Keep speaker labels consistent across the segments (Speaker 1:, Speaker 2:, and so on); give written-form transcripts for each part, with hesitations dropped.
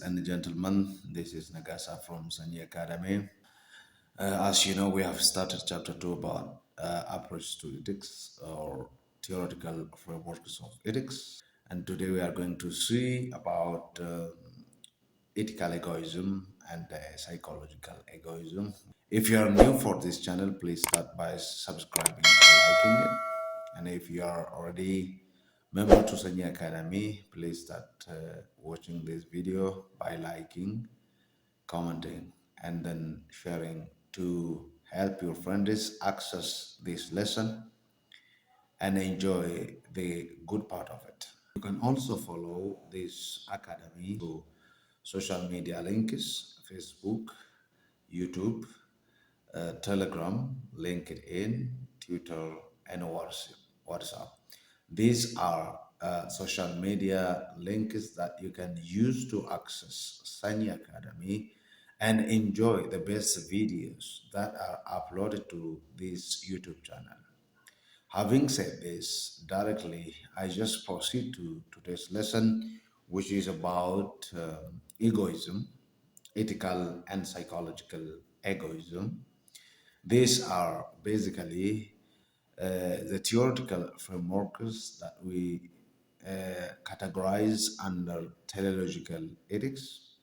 Speaker 1: and gentlemen, this is Nagasa from Sanyii Academy. As you know, we have started chapter 2 about approach to ethics or theoretical frameworks of ethics. And today we are going to see about ethical egoism and psychological egoism. If you are new for this channel, please start by subscribing and liking it. And if you are already member to Sanyii Academy, please start watching this video by liking, commenting, and then sharing to help your friends access this lesson and enjoy the good part of it. You can also follow this academy through social media links, Facebook, YouTube, Telegram, LinkedIn, Twitter, and WhatsApp. These are social media links that you can use to access Sanyii Academy and enjoy the best videos that are uploaded to this YouTube channel. Having said this, directly, I just proceed to today's lesson, which is about egoism, ethical and psychological egoism. These are basically the theoretical frameworks that we categorize under teleological ethics,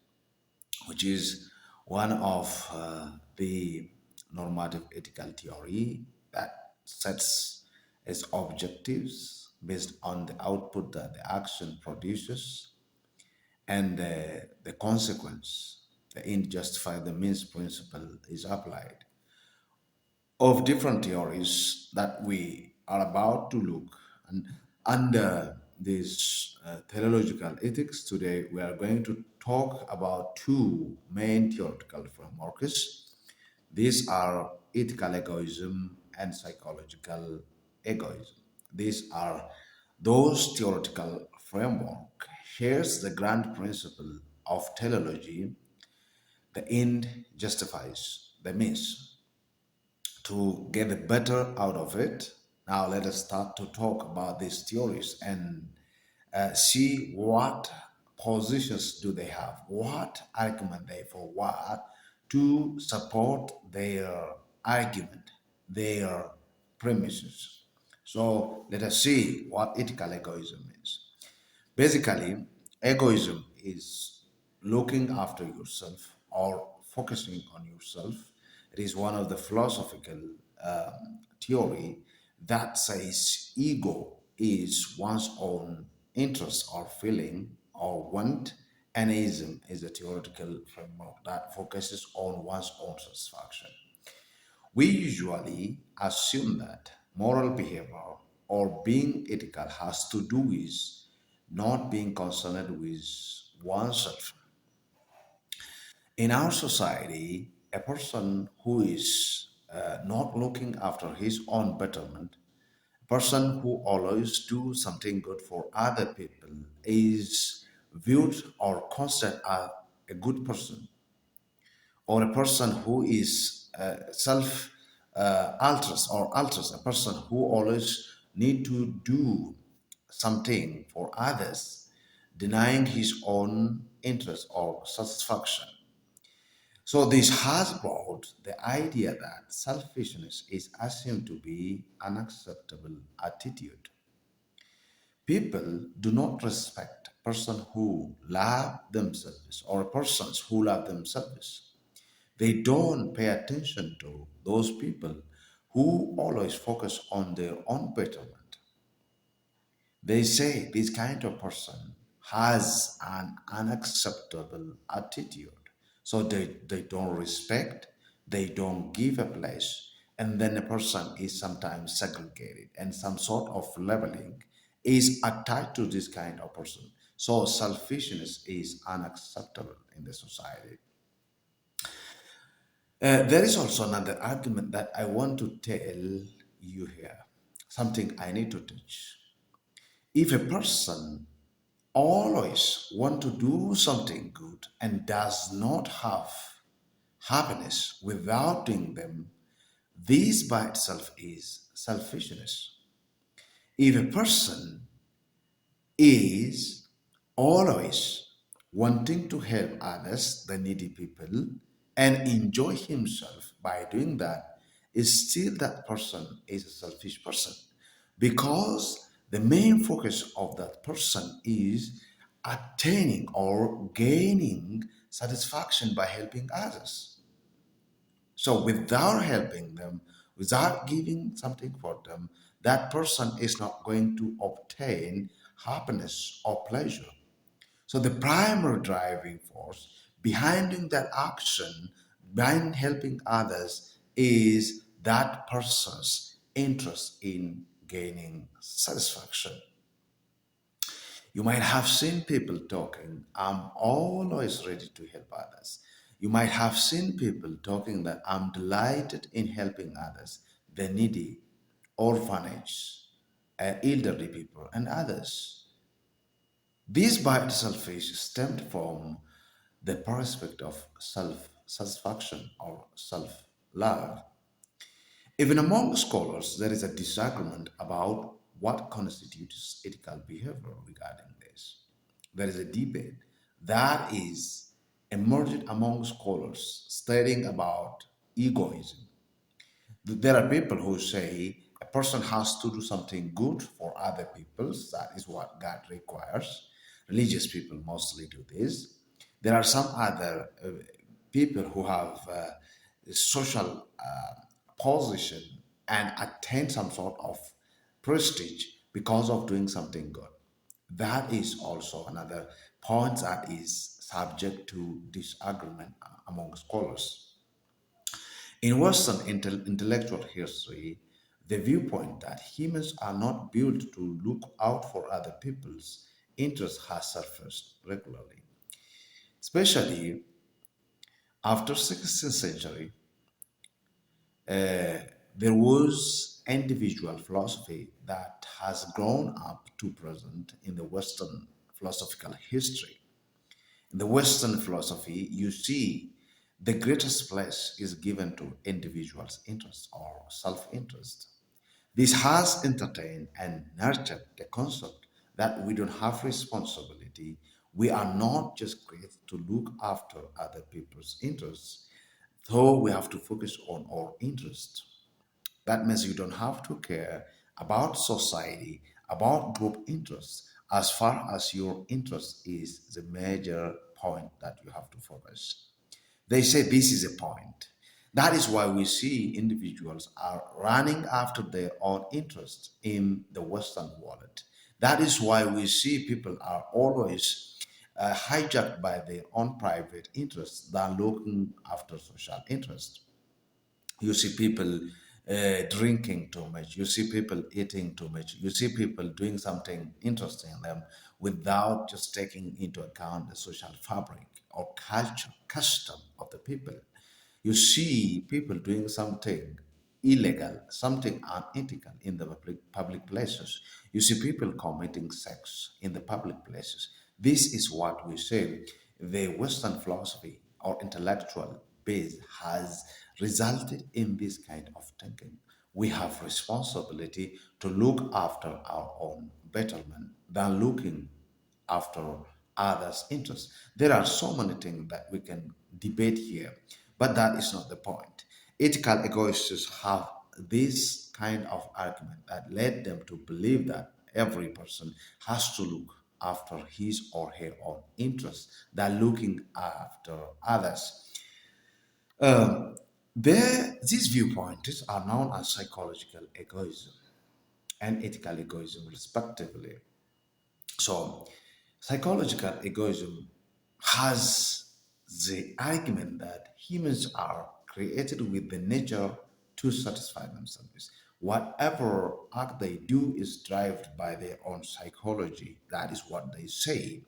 Speaker 1: which is one of the normative ethical theory that sets its objectives based on the output that the action produces and the consequence, the end justify the means principle is applied. Of different theories that we are about to look and under this teleological ethics today, we are going to talk about two main theoretical frameworks. These are ethical egoism and psychological egoism. These are those theoretical framework. Here's the grand principle of teleology: the end justifies the means. To get the better out of it, now let us start to talk about these theories and see what positions do they have, what argument they for what to support their argument, their premises. So let us see what ethical egoism is. Basically, egoism is looking after yourself or focusing on yourself. It is one of the philosophical theory that says ego is one's own interest or feeling or want, and ism is a theoretical framework that focuses on one's own satisfaction. We usually assume that moral behavior or being ethical has to do with not being concerned with oneself. In our society, a person who is not looking after his own betterment, a person who always do something good for other people, is viewed or considered as a good person, or a person who is self alters or alters, a person who always need to do something for others, denying his own interest or satisfaction. So this has brought the idea that selfishness is assumed to be an acceptable attitude. People do not respect a person who love themselves or persons who love themselves. They don't pay attention to those people who always focus on their own betterment. They say this kind of person has an unacceptable attitude. So they don't respect, they don't give a place, and then a person is sometimes segregated, and some sort of leveling is attached to this kind of person. So selfishness is unacceptable in the society. There is also another argument that I want to tell you here, something I need to teach. If a person always want to do something good and does not have happiness without doing them, this by itself is selfishness. If a person is always wanting to help others, the needy people, and enjoy himself by doing that, is still that person is a selfish person because the main focus of that person is attaining or gaining satisfaction by helping others. So without helping them, without giving something for them, that person is not going to obtain happiness or pleasure. So the primary driving force behind doing that action, behind helping others, is that person's interest in gaining satisfaction. You might have seen people talking, I'm always ready to help others. You might have seen people talking that I'm delighted in helping others, the needy, orphanage, elderly people, and others. This by itself is stemmed from the prospect of self satisfaction or self love. Even among scholars, there is a disagreement about what constitutes ethical behavior regarding this. There is a debate that is emerged among scholars studying about egoism. There are people who say a person has to do something good for other people. That is what God requires. Religious people mostly do this. There are some other people who have social position and attain some sort of prestige because of doing something good. That is also another point that is subject to disagreement among scholars. In Western intellectual history, the viewpoint that humans are not built to look out for other people's interests has surfaced regularly, especially after 16th century. There was individual philosophy that has grown up to present in the Western philosophical history. In the Western philosophy, you see the greatest place is given to individuals' interests or self interest. This has entertained and nurtured the concept that we don't have responsibility. We are not just created to look after other people's interests, though we have to focus on our interests. That means you don't have to care about society, about group interests, as far as your interest is the major point that you have to focus. They say this is a point. That is why we see individuals are running after their own interests in the Western world. That is why we see people are always hijacked by their own private interests than looking after social interests. You see people drinking too much. You see people eating too much. You see people doing something interesting in them without just taking into account the social fabric or culture, custom of the people. You see people doing something illegal, something unethical in the public places. You see people committing sex in the public places. This is what we say the Western philosophy or intellectual base has resulted in this kind of thinking. We have responsibility to look after our own betterment than looking after others' interests. There are so many things that we can debate here, but that is not the point. Ethical egoists have this kind of argument that led them to believe that every person has to look after his or her own interests than looking after others. These viewpoints are known as psychological egoism and ethical egoism, respectively. So, psychological egoism has the argument that humans are created with the nature to satisfy themselves. Whatever act they do is driven by their own psychology. That is what they say.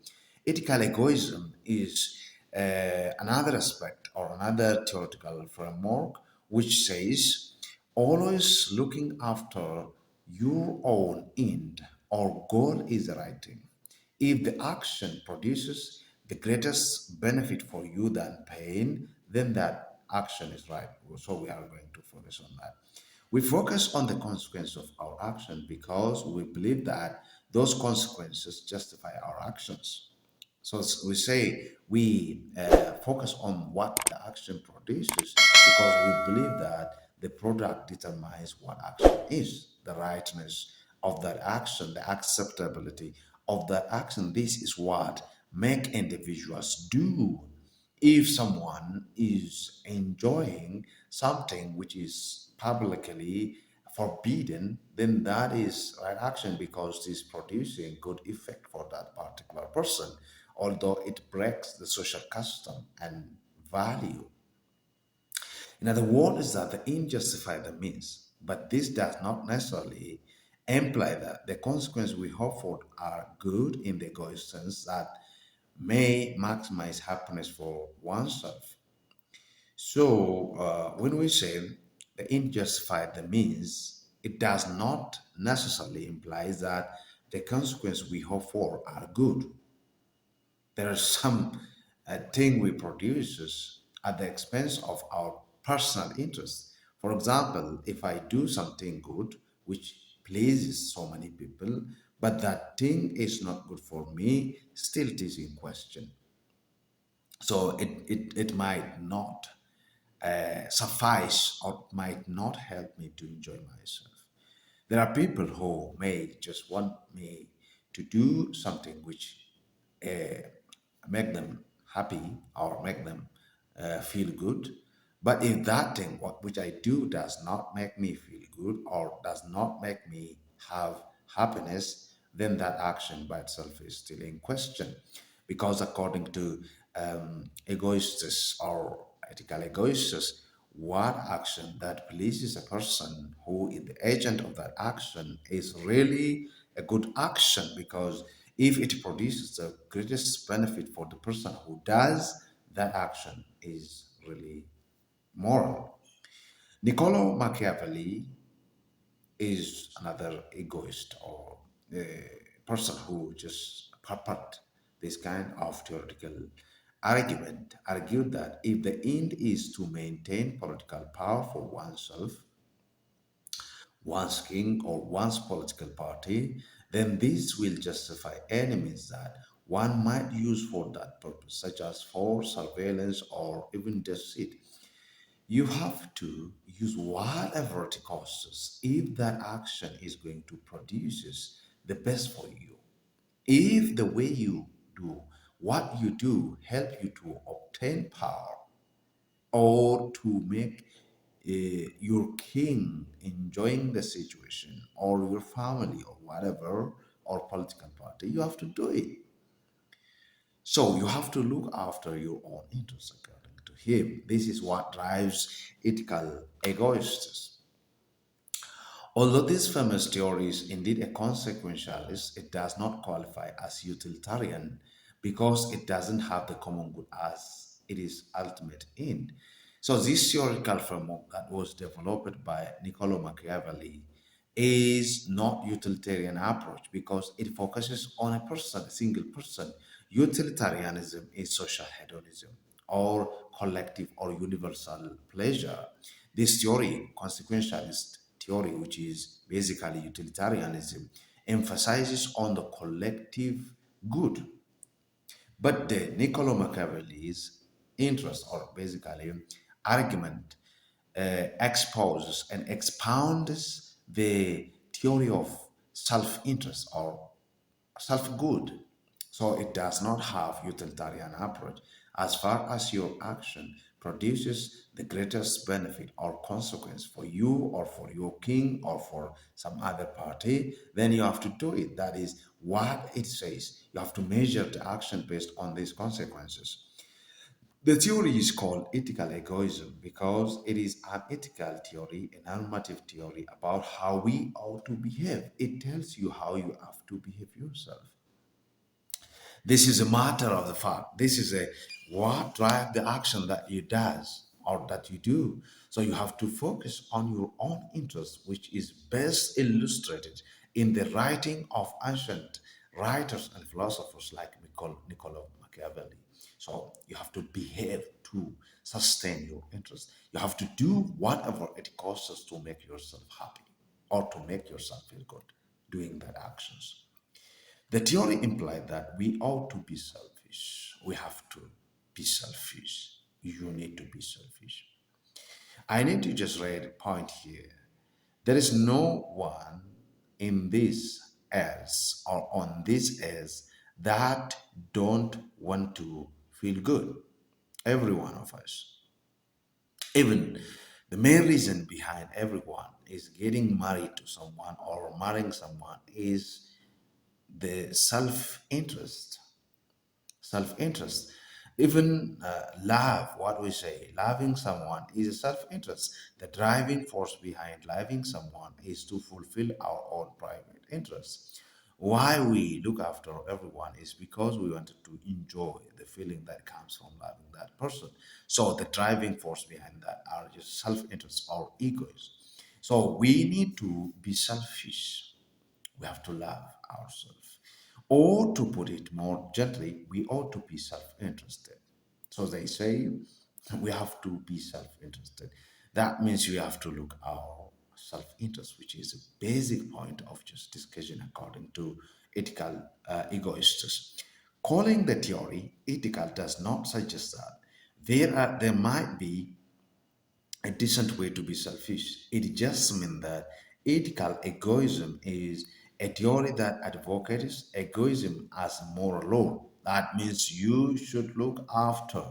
Speaker 1: Ethical egoism is another aspect or another theoretical framework which says always looking after your own end or goal is the right thing. If the action produces the greatest benefit for you than pain, then that action is right. So we are going to focus on that. We focus on the consequence of our action because we believe that those consequences justify our actions. So we say we focus on what the action produces because we believe that the product determines what action is, the rightness of that action, the acceptability of that action. This is what make individuals do. If someone is enjoying something which is publicly forbidden, then that is right action because it is producing good effect for that particular person, although it breaks the social custom and value. In other words, is that the end justify the means, but this does not necessarily imply that the consequences we hope for are good in the egoist sense that may maximize happiness for oneself. So, when we say the end justify the means, it does not necessarily imply that the consequences we hope for are good. There is some thing we produce at the expense of our personal interests. For example, if I do something good which pleases so many people, but that thing is not good for me, still it is in question. So it might not suffice or might not help me to enjoy myself. There are people who may just want me to do something which make them happy or make them feel good. But if that thing which I do does not make me feel good or does not make me have happiness, then that action by itself is still in question. Because according to egoists or ethical egoists, what action that pleases a person who is the agent of that action is really a good action because if it produces the greatest benefit for the person who does that action is really moral. Niccolo Machiavelli is another egoist or a person who just purport this kind of theoretical argument, argued that if the end is to maintain political power for oneself, one's king or one's political party, then this will justify enemies that one might use for that purpose, such as for surveillance or even deceit. You have to use whatever it costs if that action is going to produce the best for you. If the way you do what you do help you to obtain power or to make your king enjoying the situation or your family or whatever or political party, you have to do it. So you have to look after your own interests according to him. This is what drives ethical egoists. Although this famous theory is indeed a consequentialist, it does not qualify as utilitarian because it doesn't have the common good as it is ultimate end. So this theoretical framework that was developed by Niccolo Machiavelli is not utilitarian approach because it focuses on a person, a single person. Utilitarianism is social hedonism or collective or universal pleasure. This theory, consequentialist theory, which is basically utilitarianism, emphasizes on the collective good. But the Niccolo Machiavelli's interest, or basically argument, exposes and expounds the theory of self-interest or self-good. So it does not have utilitarian approach. As far as your action produces the greatest benefit or consequence for you or for your king or for some other party, then you have to do it. That is what it says. You have to measure the action based on these consequences. The theory is called ethical egoism because it is an ethical theory, a normative theory about how we ought to behave. It tells you how you have to behave yourself. This is a matter of the fact. This is a what drive the action that you does or that you do. So you have to focus on your own interest, which is best illustrated in the writing of ancient writers and philosophers like Niccolo Machiavelli. So you have to behave to sustain your interest. You have to do whatever it costs to make yourself happy or to make yourself feel good doing that actions. The theory implied that we ought to be selfish. selfish. We have to be selfish. You need to be selfish. I need to just read a point here. There is no one in this earth or on this earth that don't want to feel good. Every one of us. Even the main reason behind everyone is getting married to someone or marrying someone is the self-interest. Self-interest. Even love, what we say, loving someone is a self-interest. The driving force behind loving someone is to fulfill our own private interests. Why we look after everyone is because we wanted to enjoy the feeling that comes from loving that person. So the driving force behind that are just self-interest or egoism. So we need to be selfish. We have to love ourselves. Or to put it more gently, we ought to be self interested. So they say we have to be self interested. That means we have to look our self interest, which is a basic point of just discussion according to ethical egoists. Calling the theory ethical does not suggest that there might be a decent way to be selfish. It just means that ethical egoism is a theory that advocates egoism as a moral law. That means you should look after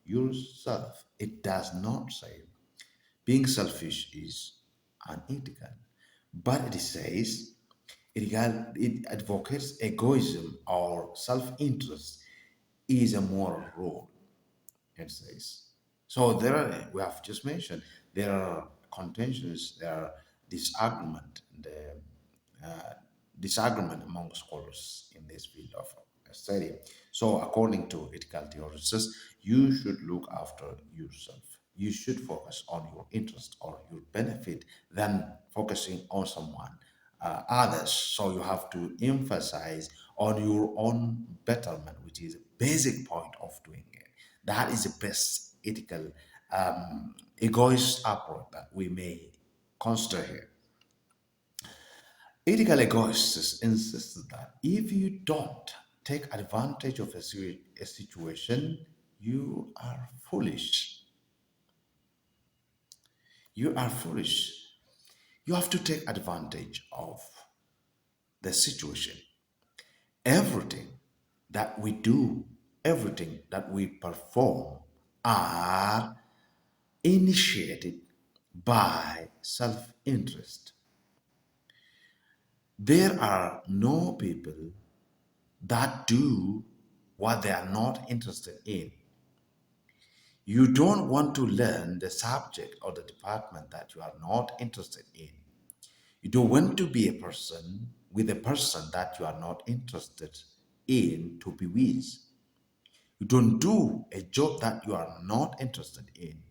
Speaker 1: yourself. It does not say being selfish is unethical, but it says it advocates egoism or self-interest is a moral rule, it says. So there are, we have just mentioned, there are contentions, there are disagreement, disagreement among scholars in this field of study. So according to ethical theorists, you should look after yourself. You should focus on your interest or your benefit than focusing on someone others. So you have to emphasize on your own betterment, which is a basic point of doing it. That is the best ethical egoist approach that we may consider here. Ethical egoists insist that if you don't take advantage of a situation, you are foolish. You are foolish. You have to take advantage of the situation. Everything that we do, everything that we perform are initiated by self interest. There are no people that do what they are not interested in. You don't want to learn the subject or the department that you are not interested in. You don't want to be a person with a person that you are not interested in to be with. You don't do a job that you are not interested in.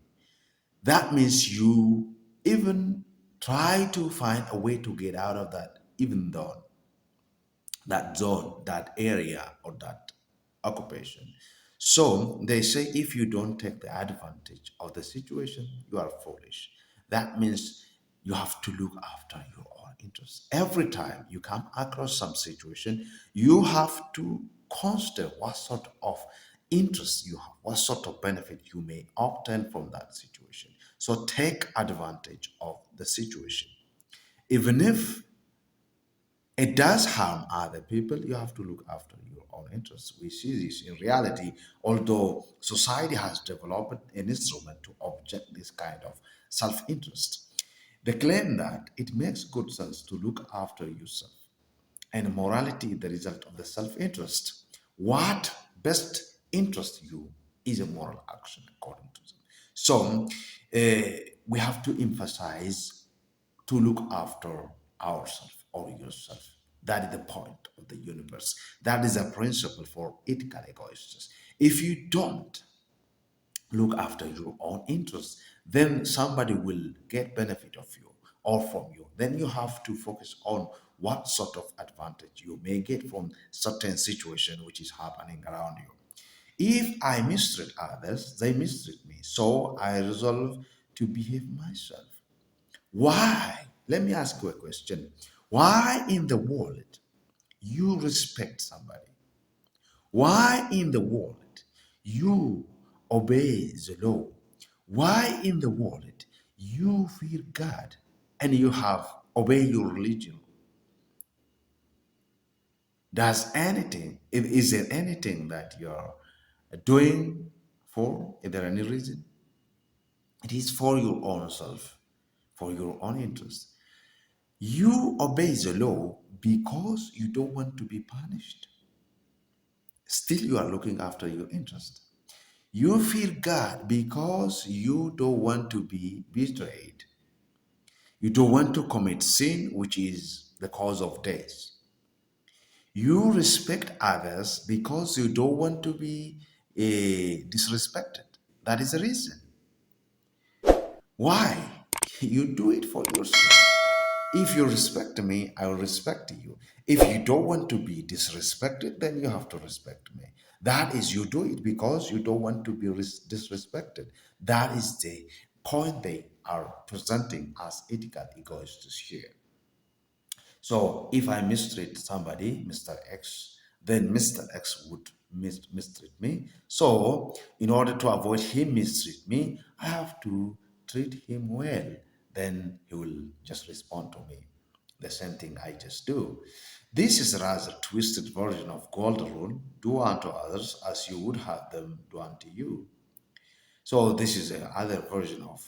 Speaker 1: That means you even try to find a way to get out of that, even though that zone, that area, or that occupation. So they say if you don't take the advantage of the situation, you are foolish. That means you have to look after your own interests. Every time you come across some situation, you have to consider what sort of interest you have, what sort of benefit you may obtain from that situation. So take advantage of the situation. Even if it does harm other people, you have to look after your own interests. We see this in reality, although society has developed an instrument to object this kind of self interest. They claim that it makes good sense to look after yourself, and morality the result of the self interest. What best interests you is a moral action, according to them. So we have to emphasize to look after ourselves or yourself. That is the point of the universe. That is a principle for ethical egoists. If you don't look after your own interests, then somebody will get benefit of you or from you. Then you have to focus on what sort of advantage you may get from certain situation which is happening around you. If I mistreat others, they mistreat me. So I resolve to behave myself. Why? Let me ask you a question. Why in the world you respect somebody? Why in the world you obey the law? Why in the world you fear God and you have obey your religion? Is there anything that you're doing for? Is there any reason? It is for your own self, for your own interest. You obey the law because you don't want to be punished. Still, you are looking after your interest. You fear God because you don't want to be betrayed. You don't want to commit sin, which is the cause of death. You respect others because you don't want to be disrespected. That is the reason. Why? You do it for yourself. If you respect me, I will respect you. If you don't want to be disrespected, then you have to respect me. That is, you do it because you don't want to be disrespected. That is the point they are presenting as ethical egoists here. So if I mistreat somebody, Mr. X, then Mr. X would mistreat me. So in order to avoid him mistreat me, I have to treat him well. Then he will just respond to me. The same thing I just do. This is a rather twisted version of golden rule: do unto others as you would have them do unto you. So this is another version of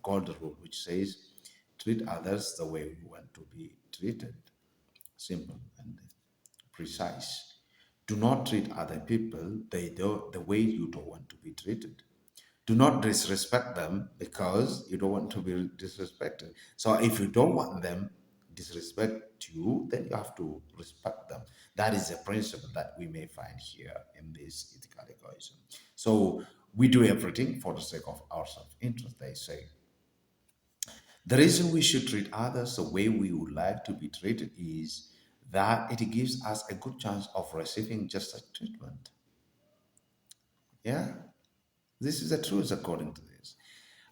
Speaker 1: golden rule, which says treat others the way we want to be treated. Simple and precise. Do not treat other people the way you don't want to be treated. Do not disrespect them because you don't want to be disrespected. So if you don't want them disrespect you, then you have to respect them. That is a principle that we may find here in this ethical egoism. So we do everything for the sake of our self-interest, they say. The reason we should treat others the way we would like to be treated is that it gives us a good chance of receiving just such treatment. Yeah, this is the truth according to this.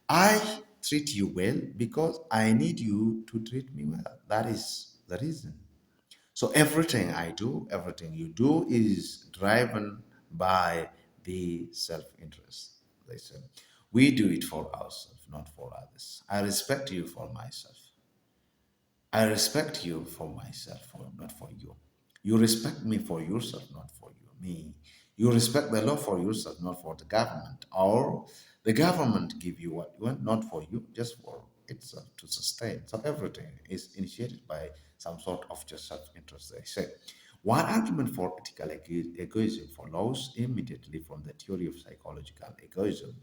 Speaker 1: I treat you well because I need you to treat me well. That is the reason. So everything I do, everything you do is driven by the self-interest. They said, we do it for ourselves, not for others. I respect you for myself. I respect you for myself, not for you. You respect me for yourself, not for me. You respect the law for yourself, not for the government. Or the government give you what you want, not for you, just for itself to sustain. So everything is initiated by some sort of just self-interest, they say. One argument for ethical egoism follows immediately from the theory of psychological egoism.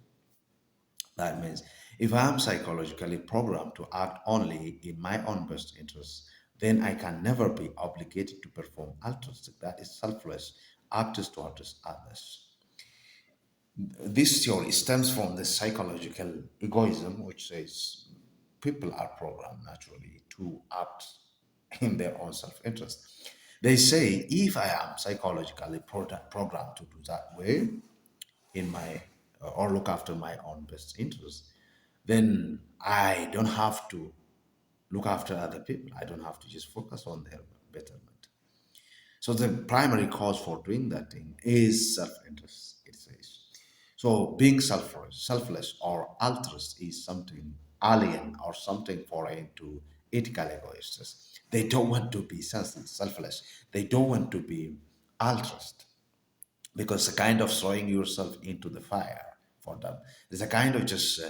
Speaker 1: That means if I am psychologically programmed to act only in my own best interests, then I can never be obligated to perform altruistic, that is selfless, acts towards others. This theory stems from the psychological egoism, which says people are programmed naturally to act in their own self-interest. They say if I am psychologically programmed to do that way, in my or look after my own best interests, then I don't have to look after other people. I don't have to just focus on their betterment. So the primary cause for doing that thing is self-interest, it says. So being selfless or altruist is something alien or something foreign to ethical egoists. They don't want to be selfless. They don't want to be altruist because it's a kind of throwing yourself into the fire for them. It's a kind of just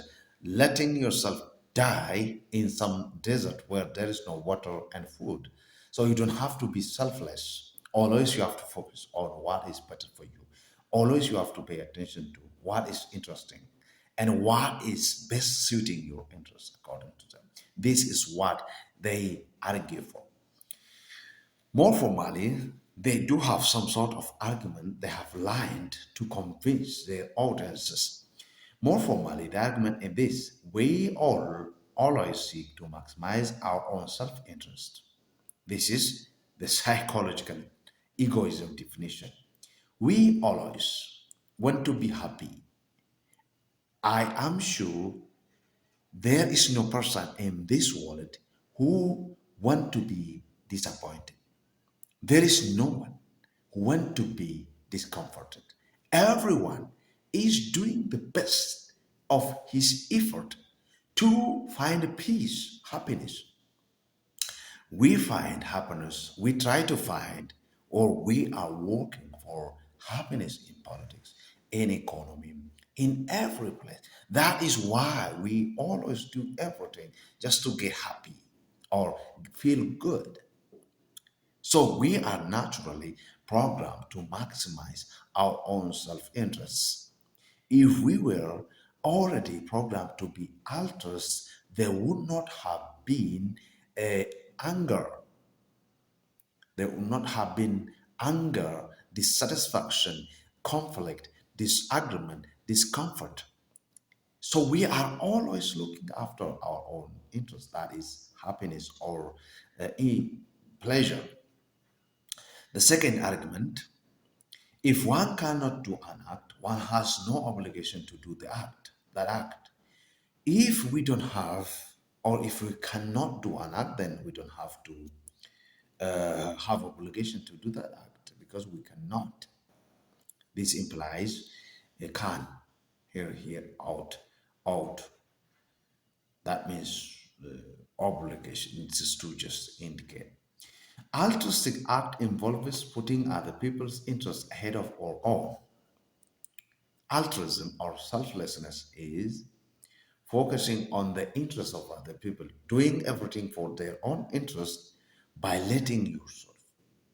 Speaker 1: letting yourself die in some desert where there is no water and food. So you don't have to be selfless. Always you have to focus on what is better for you. Always you have to pay attention to what is interesting and what is best suiting your interests according to them. This is what they argue for. More formally, they do have some sort of argument they have lined to convince their audiences. More formally, the argument is this: we all always seek to maximize our own self interest. This is the psychological egoism definition. We always want to be happy. I am sure there is no person in this world who want to be disappointed. There is no one who want to be discomforted. Everyone is doing the best of his effort to find peace, happiness. We find happiness, we try to find, or we are working for happiness in politics, in economy, in every place. That is why we always do everything just to get happy or feel good. So we are naturally programmed to maximize our own self interests. If we were already programmed to be altruists, there would not have been a anger. There would not have been anger, dissatisfaction, conflict, disagreement, discomfort. So we are always looking after our own interest, that is happiness or pleasure. The second argument, if one cannot do an act, one has no obligation to do the act, that act. If we don't have, or if we cannot do an act, then we don't have to have obligation to do that act because we cannot. This implies a can, here, out. That means obligation. It's just to just indicate. Altruistic act involves putting other people's interests ahead of our own. Altruism or selflessness is focusing on the interests of other people, doing everything for their own interest by letting yourself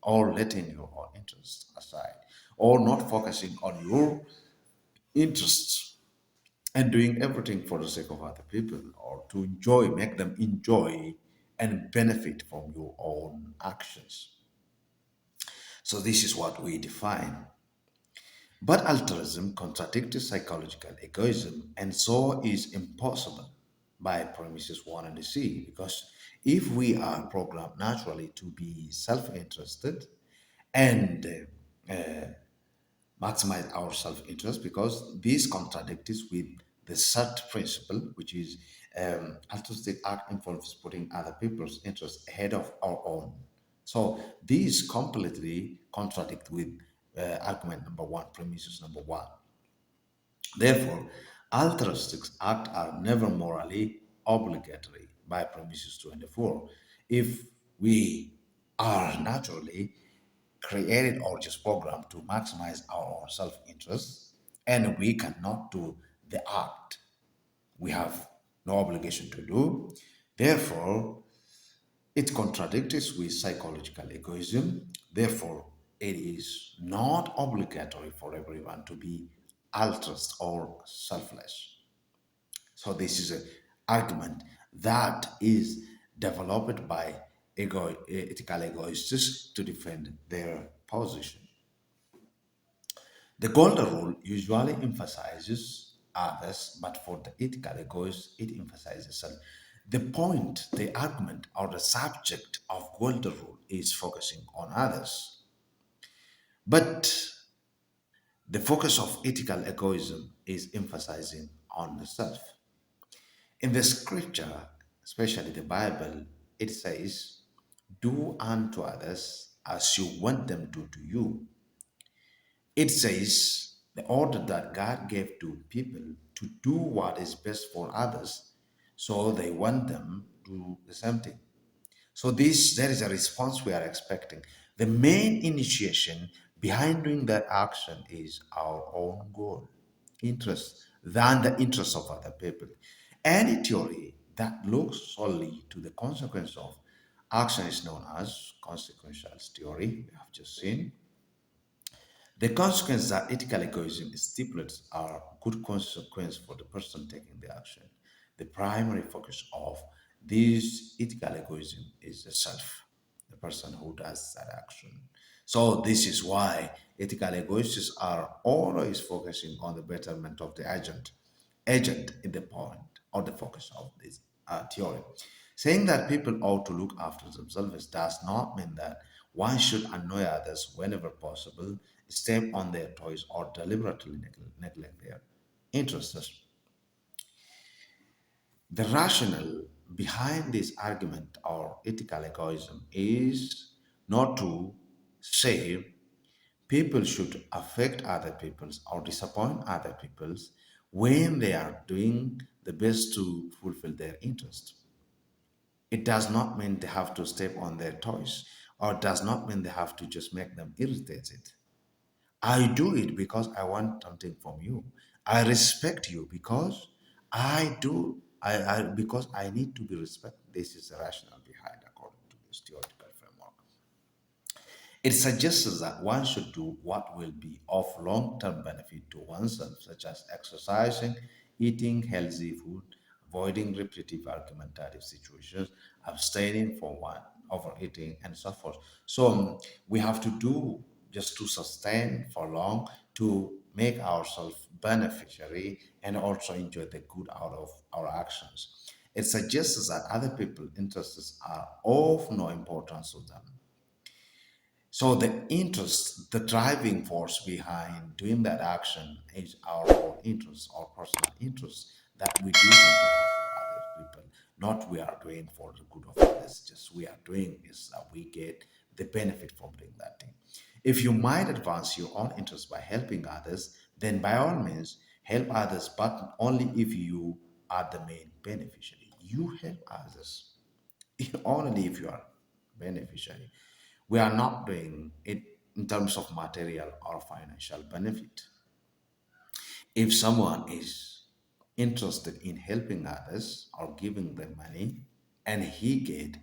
Speaker 1: or letting your own interests aside, or not focusing on your interests and doing everything for the sake of other people or to enjoy, make them enjoy and benefit from your own actions. So, this is what we define. But altruism contradicts psychological egoism, and so is impossible by premises 1 and C. Because if we are programmed naturally to be self interested and maximize our self-interest, because this contradicts with the third principle, which is altruistic act involves putting other people's interests ahead of our own. So these completely contradict with argument number one, premises number one. Therefore, altruistic acts are never morally obligatory by premises 24. If we are naturally created or just programmed to maximize our own self-interest and we cannot do the act we have no obligation to do, therefore it contradicts with psychological egoism. Therefore, it is not obligatory for everyone to be altruist or selfless. So this is an argument that is developed by ethical egoists to defend their position. The golden rule usually emphasizes others, but for the ethical egoist, it emphasizes self. The point, the argument, or the subject of golden rule is focusing on others. But the focus of ethical egoism is emphasizing on the self. In the scripture, especially the Bible, it says, do unto others as you want them to do you. It says the order that God gave to people to do what is best for others, so they want them to do the same thing. So this there is a response we are expecting. The main initiation behind doing that action is our own goal, interest, than the interest of other people. Any theory that looks solely to the consequence of action is known as consequentialist theory. We have just seen. The consequences that ethical egoism stipulates are good consequence for the person taking the action. The primary focus of this ethical egoism is the self, the person who does that action. So this is why ethical egoists are always focusing on the betterment of the agent in the point or the focus of this theory. Saying that people ought to look after themselves does not mean that one should annoy others whenever possible, step on their toes, or deliberately neglect their interests. The rationale behind this argument or ethical egoism is not to say People should affect other people's or disappoint other people's when they are doing the best to fulfill their interest. It does not mean they have to step on their toes, or does not mean they have to just make them irritated. I do it because I want something from you. I respect you because because I need to be respected. This is the rationale behind according to this theoretical framework. It suggests that one should do what will be of long term benefit to oneself, such as exercising, eating healthy food, avoiding repetitive argumentative situations, abstaining from one, overeating, and so forth. So we have to do just to sustain for long, to make ourselves beneficiary and also enjoy the good out of our actions. It suggests that other people's interests are of no importance to them, so the interest, the driving force behind doing that action is our own interest, our personal interest that we do something for other people. Not we are doing for the good of others, just we are doing is that we get the benefit from doing that thing. If you might advance your own interest by helping others, then by all means help others, but only if you are the main beneficiary. You help others only if you are beneficiary. We are not doing it in terms of material or financial benefit. If someone is interested in helping others or giving them money and he get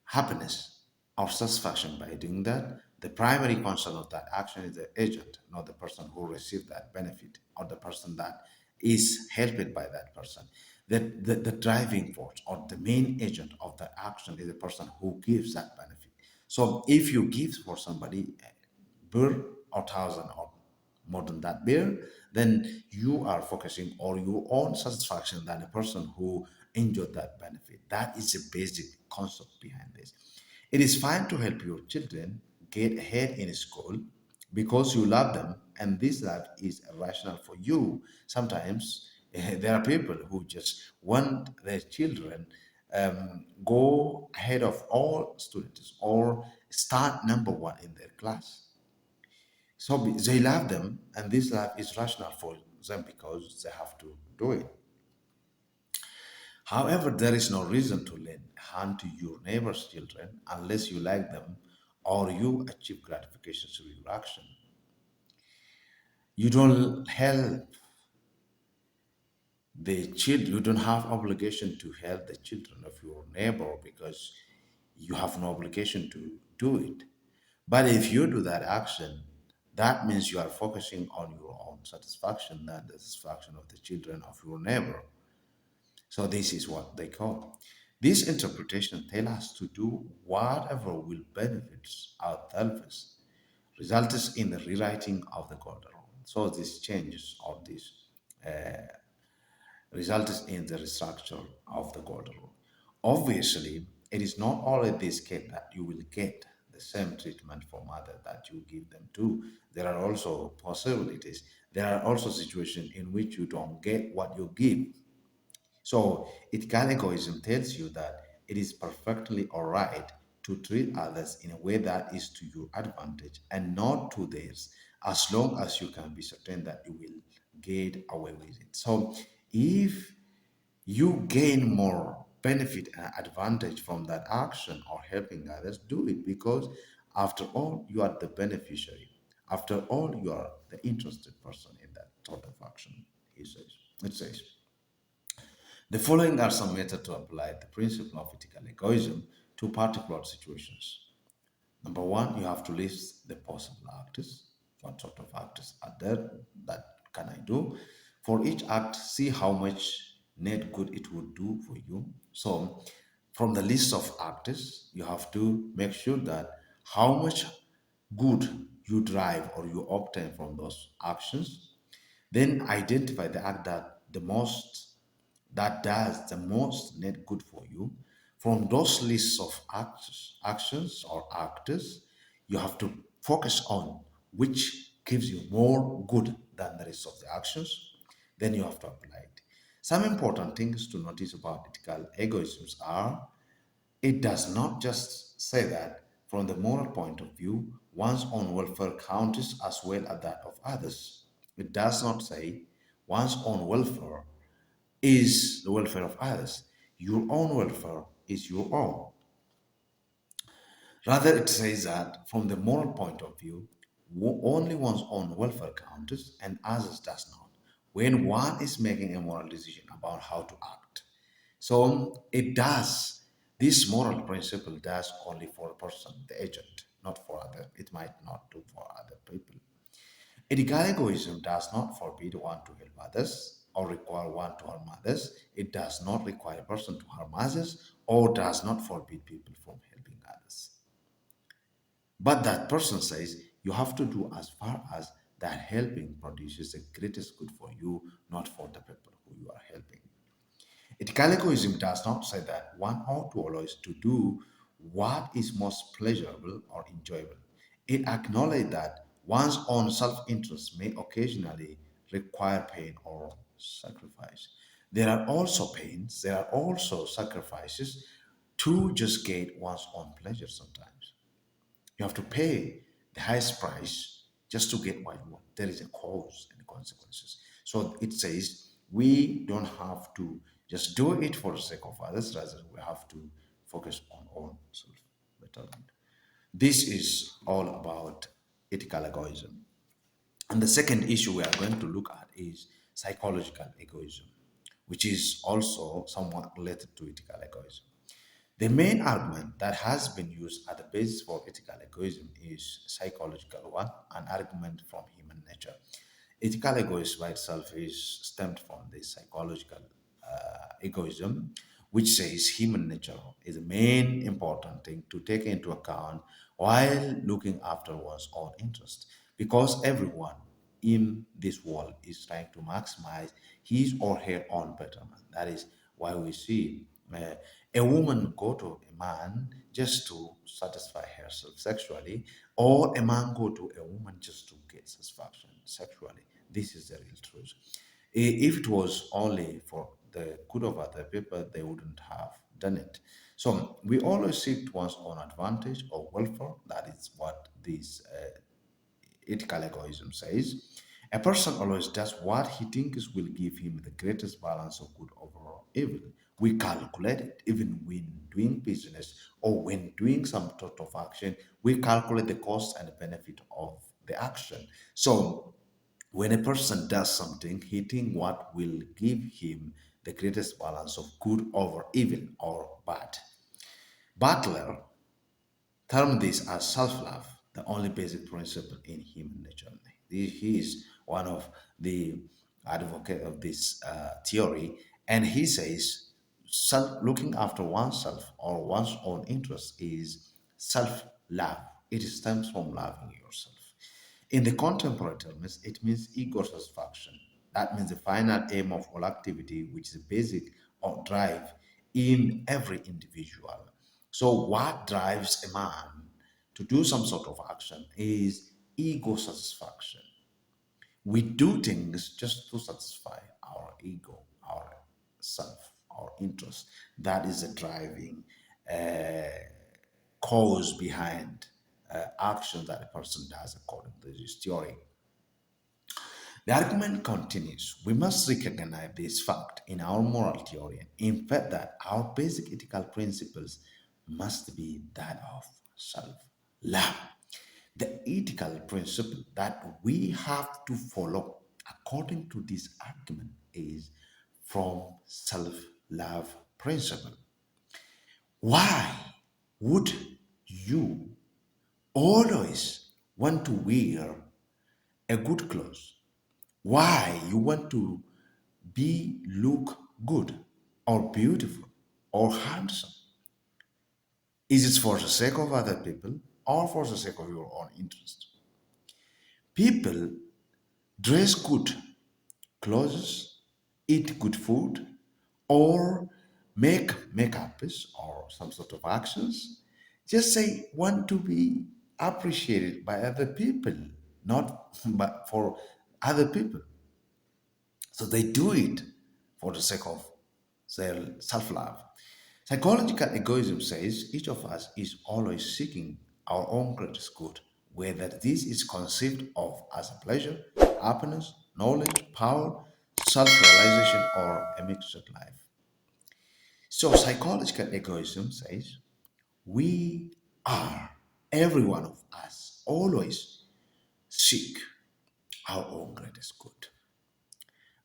Speaker 1: happiness or satisfaction by doing that, the primary concern of that action is the agent, not the person who received that benefit or the person that is helped by that person. The driving force or the main agent of that action is the person who gives that benefit. So if you give for somebody beer or thousand or more than that beer, then you are focusing on your own satisfaction than a person who enjoyed that benefit. That is the basic concept behind this. It is fine to help your children get ahead in school because you love them, and this love is rational for you. Sometimes there are people who just want their children go ahead of all students or start number one in their class. So they love them, and this love is rational for them because they have to do it. However, there is no reason to lend a hand to your neighbor's children unless you like them or you achieve gratification through your action. You don't help the children, you don't have obligation to help the children of your neighbor because you have no obligation to do it. But if you do that action, that means you are focusing on your own satisfaction, not the satisfaction of the children of your neighbor. So this is what they call. This interpretation tell us to do whatever will benefit ourselves, results in the rewriting of the golden rule. So this changes or this results in the restructure of the golden rule. Obviously, it is not always this case that you will get the same treatment from others that you give them to. There are also possibilities. There are also situations in which you don't get what you give. So, ethical egoism tells you that it is perfectly all right to treat others in a way that is to your advantage and not to theirs, as long as you can be certain that you will get away with it. So, if you gain more benefit and advantage from that action or helping others, do it because, after all, you are the beneficiary. After all, you are the interested person in that sort of action, he says. It says. The following are some methods to apply the principle of ethical egoism to particular situations. Number one, you have to list the possible acts. What sort of acts are there that can I do? For each act, see how much net good it would do for you. So, from the list of acts, you have to make sure that how much good you drive or you obtain from those actions. Then identify the act that does the most net good for you. From those lists of actions or actors, you have to focus on which gives you more good than the rest of the actions. Then you have to apply it. Some important things to notice about ethical egoisms are: it does not just say that from the moral point of view, one's own welfare counts as well as that of others. It does not say one's own welfare is the welfare of others. Your own welfare is your own. Rather, it says that from the moral point of view, only one's own welfare counts and others does not. When one is making a moral decision about how to act, so it does. This moral principle does only for a person, the agent, not for other. It might not do for other people. Ethical egoism does not forbid one to help others or require one to harm others. It does not require a person to harm others or does not forbid people from helping others. But that person says you have to do as far as that helping produces the greatest good for you, not for the people who you are helping. Ethical egoism does not say that one ought to always to do what is most pleasurable or enjoyable. It acknowledges that one's own self-interest may occasionally require pain or sacrifice. There are also pains, there are also sacrifices to just get one's own pleasure sometimes. You have to pay the highest price just to get what you want. There is a cause and consequences. So it says we don't have to just do it for the sake of others, rather, we have to focus on our self betterment. This is all about ethical egoism. And the second issue we are going to look at is psychological egoism, which is also somewhat related to ethical egoism. The main argument that has been used at the basis for ethical egoism is psychological one, an argument from human nature. Ethical egoism by itself is stemmed from the psychological egoism, which says human nature is the main important thing to take into account while looking after one's own interest. Because everyone in this world is trying to maximize his or her own betterment. That is why we see a woman go to a man just to satisfy herself sexually, or a man go to a woman just to get satisfaction sexually. This is the real truth. If it was only for the good of other people, they wouldn't have done it. So we always seek one's own advantage or welfare. That is what this ethical egoism says. A person always does what he thinks will give him the greatest balance of good over evil. We calculate it even when doing business or when doing some sort of action. We calculate the cost and the benefit of the action. So when a person does something, he thinks what will give him the greatest balance of good over evil or bad. Butler term this as self-love, the only basic principle in human nature. He is one of the advocate of this theory, and he says looking after oneself or one's own interest is self-love. It stems from loving yourself. In the contemporary terms, it means ego satisfaction. That means the final aim of all activity, which is the basic or drive in every individual. So, what drives a man to do some sort of action is ego satisfaction. We do things just to satisfy our ego, our self, our interest. That is the driving cause behind action that a person does according to this theory. The argument continues. We must recognize this fact in our moral theory, in fact, that our basic ethical principles must be that of self love. The ethical principle that we have to follow, according to this argument, is from self love principle. Why would you always want to wear a good clothes? Why you want to be look good or beautiful or handsome? Is it for the sake of other people or for the sake of your own interest? People dress good clothes, eat good food, or make makeups or some sort of actions. Just say want to be appreciated by other people, not but for other people. So they do it for the sake of their self love. Psychological egoism says each of us is always seeking our own greatest good whether this is conceived of as a pleasure, happiness, knowledge, power, self realization, or a mixed life. So, psychological egoism says we are, every one of us, always seek our own greatest good.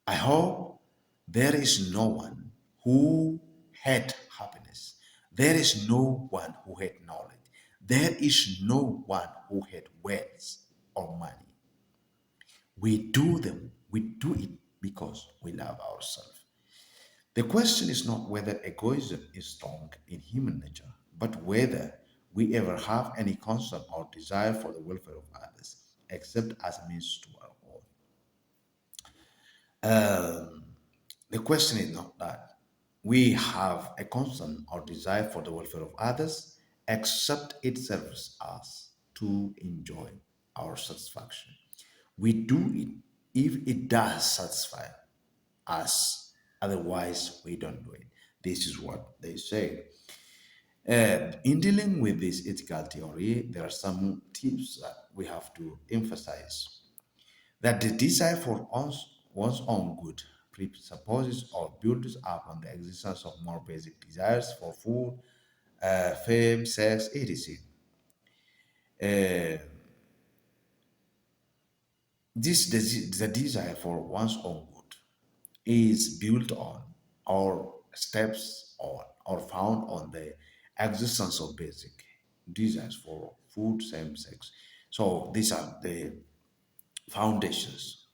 Speaker 1: I hope there is no one who had happiness. There is no one who had knowledge. There is no one who had wealth or money. We do it because we love ourselves. The question is not whether egoism is strong in human nature, but whether we ever have any concern or desire for the welfare of others, except as a means to our own. The question is not that we have a concern or desire for the welfare of others, except it serves us to enjoy our satisfaction. We do it if it does satisfy us, otherwise, we don't do it. This is what they say. In dealing with this ethical theory, there are some tips that we have to emphasize that the desire for one's own good presupposes or builds up on the existence of more basic desires for food, fame, sex, etc. Uh, the desire for one's own good is built on or steps on or found on the existence of basic desires for food, same sex. So these are the foundations.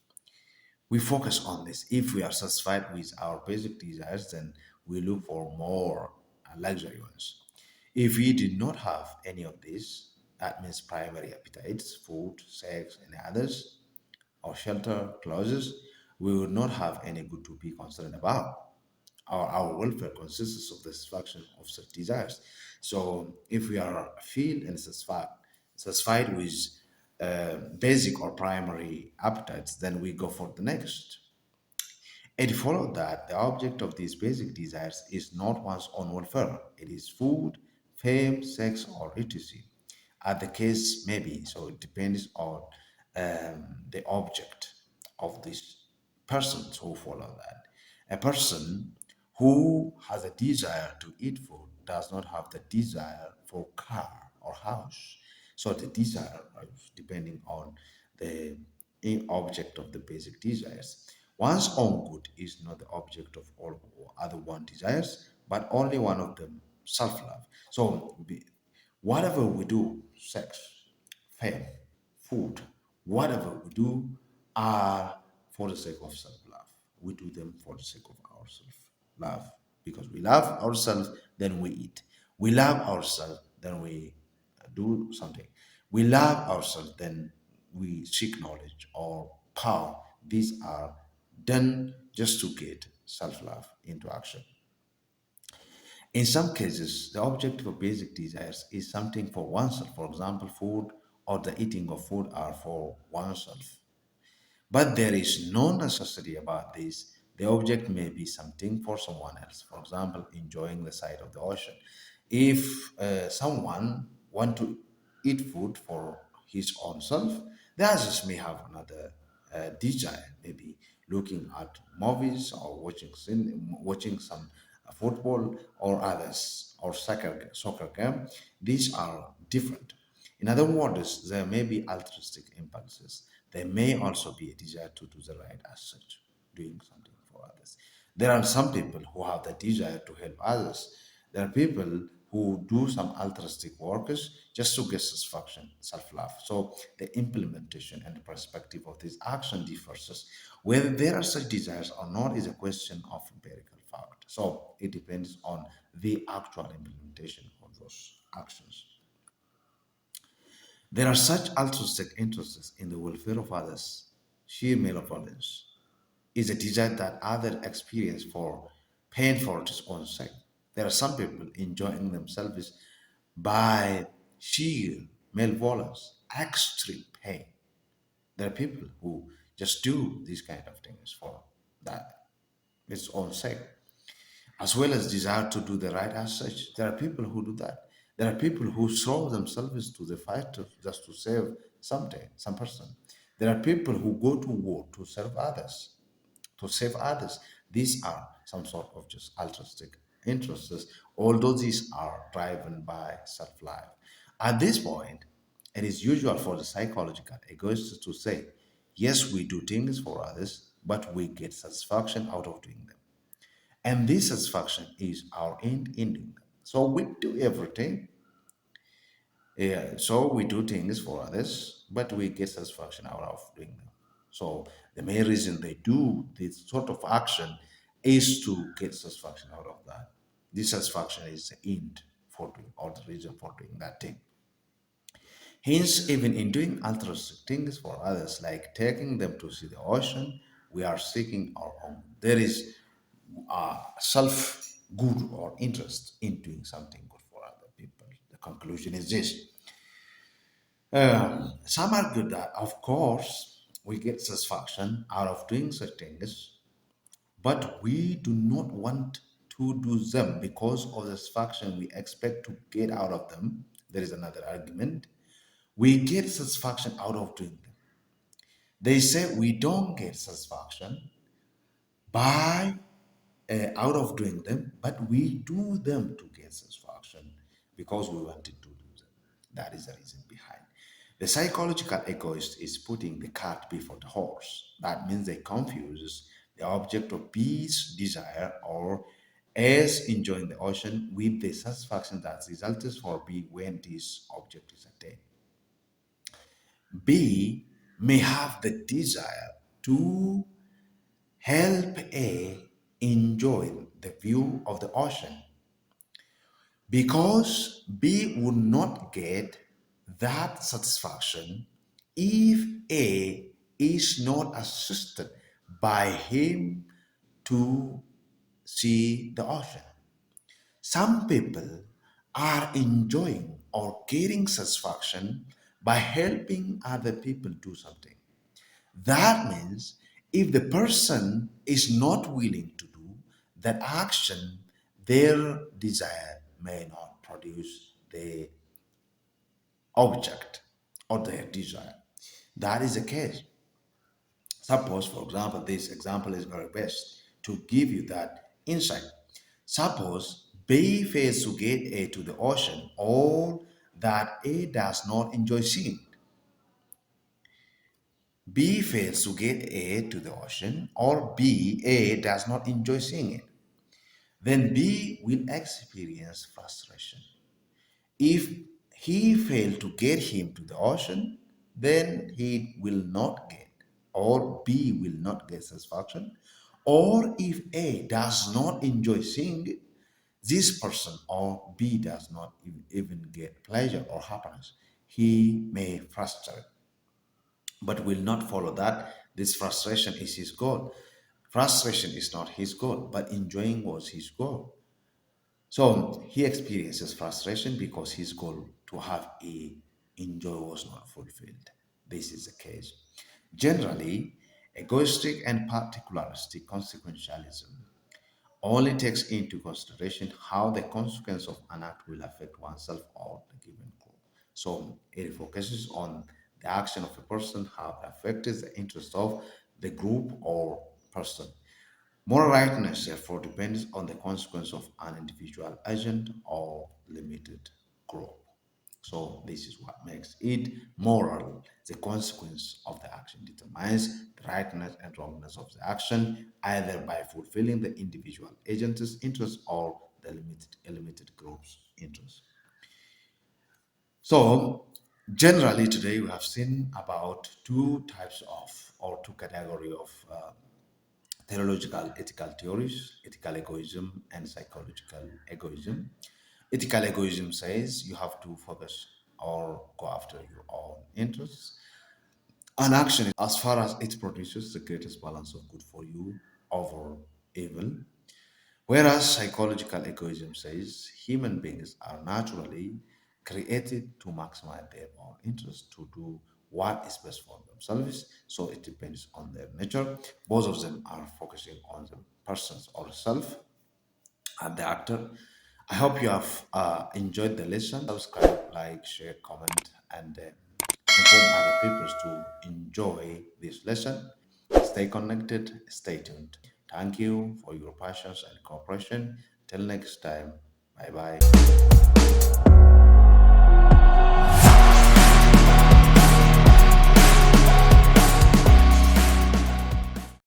Speaker 1: We focus on this. If we are satisfied with our basic desires, then we look for more luxury ones. If we did not have any of these, that means primary appetites, food, sex, and others, or shelter, clothes, we would not have any good to be concerned about. Our welfare consists of the satisfaction of such desires. So if we are filled and satisfied with basic or primary appetites, then we go for the next. It followed that the object of these basic desires is not one's own welfare. It is food, fame, sex, or etc. As the case may be. So it depends on the object of these persons who follow that. A person who has a desire to eat food does not have the desire for car or house. So the desire is depending on the object of the basic desires. One's own good is not the object of all other one desires, but only one of them, self-love. So whatever we do, sex, fame, food, whatever we do are for the sake of self-love. We do them for the sake of our self-love. Because we love ourselves, then we eat. We love ourselves, then we do something. We love ourselves, then we seek knowledge or power. These are done just to get self-love into action. In some cases, the objective of basic desires is something for oneself. For example, food or the eating of food are for oneself. But there is no necessity about this. The object may be something for someone else. For example, enjoying the sight of the ocean. If someone want to eat food for his own self, the others may have another desire, maybe looking at movies or watching some football or others or soccer game. These are different. In other words, there may be altruistic impulses. There may also be a desire to do the right as such, doing something for others. There are some people who have the desire to help others. There are people who do some altruistic works just to get satisfaction, self-love. So the implementation and the perspective of this action differs. Whether there are such desires or not is a question of empirical fact. So it depends on the actual implementation of those actions. There are such altruistic interests in the welfare of others. Sheer malevolence is a desire that others experience for pain for its own sake. There are some people enjoying themselves by sheer malevolence, extreme pain. There are people who just do these kind of things for that its own sake, as well as desire to do the right as such. There are people who do that. There are people who throw themselves to the fight just to save someday, some person. There are people who go to war to serve others, to save others. These are some sort of just altruistic interests, although these are driven by self-life. At this point, it is usual for the psychological egoists to say, yes, we do things for others, but we get satisfaction out of doing them. And this satisfaction is our end in doing them. So we do everything. Yeah, so we do things for others, but we get satisfaction out of doing them. So the main reason they do this sort of action is to get satisfaction out of that. This satisfaction is the end for doing, or the reason for doing that thing. Hence, even in doing altruistic things for others, like taking them to see the ocean, we are seeking our own. There is self good or interest in doing something good for other people. The conclusion is this. Some argue that, of course, we get satisfaction out of doing such things, but we do not want to do them because of the satisfaction we expect to get out of them. There is another argument. We get satisfaction out of doing them. They say we don't get satisfaction by out of doing them, but we do them to get satisfaction because we wanted to do them. That is the reason behind. The psychological egoist is putting the cart before the horse. That means they confuse the object of peace, desire, or as enjoying the ocean with the satisfaction that results for B when this object is attained. B may have the desire to help A enjoy the view of the ocean because B would not get that satisfaction if A is not assisted by him to see the ocean. Some people are enjoying or getting satisfaction by helping other people do something. That means if the person is not willing to do that action, their desire may not produce the object or their desire. That is the case. Suppose, for example, this example is very best to give you that insight. Suppose B fails to get A to the ocean or that A does not enjoy seeing. B fails to get A to the ocean, or B, A does not enjoy seeing it, then B will experience frustration. If he failed to get him to the ocean, then he will not get, or B will not get satisfaction. Or if A does not enjoy seeing it, this person or B does not even get pleasure or happiness. He may frustrate but will not follow that. This frustration is his goal. Frustration is not his goal, but enjoying was his goal. So he experiences frustration because his goal to have a enjoy was not fulfilled. This is the case. Generally, egoistic and particularistic consequentialism only takes into consideration how the consequence of an act will affect oneself or the given group. So it focuses on the action of a person, how it affects the interest of the group or person. Moral rightness, therefore, depends on the consequence of an individual agent or limited group. So this is what makes it moral. The consequence of the action determines the rightness and wrongness of the action, either by fulfilling the individual agent's interest or the limited group's interest. So generally today we have seen about two types of or two category of theological ethical theories, ethical egoism and psychological egoism. Ethical egoism says you have to focus or go after your own interests. An action, as far as it produces the greatest balance of good for you over evil. Whereas psychological egoism says human beings are naturally created to maximize their own interest, to do what is best for themselves. So it depends on their nature. Both of them are focusing on the person's or self and the actor. I hope you have enjoyed the lesson. Subscribe, like, share, comment, and inform other people to enjoy this lesson. Stay connected, stay tuned. Thank you for your passions and cooperation. Till next time, bye bye.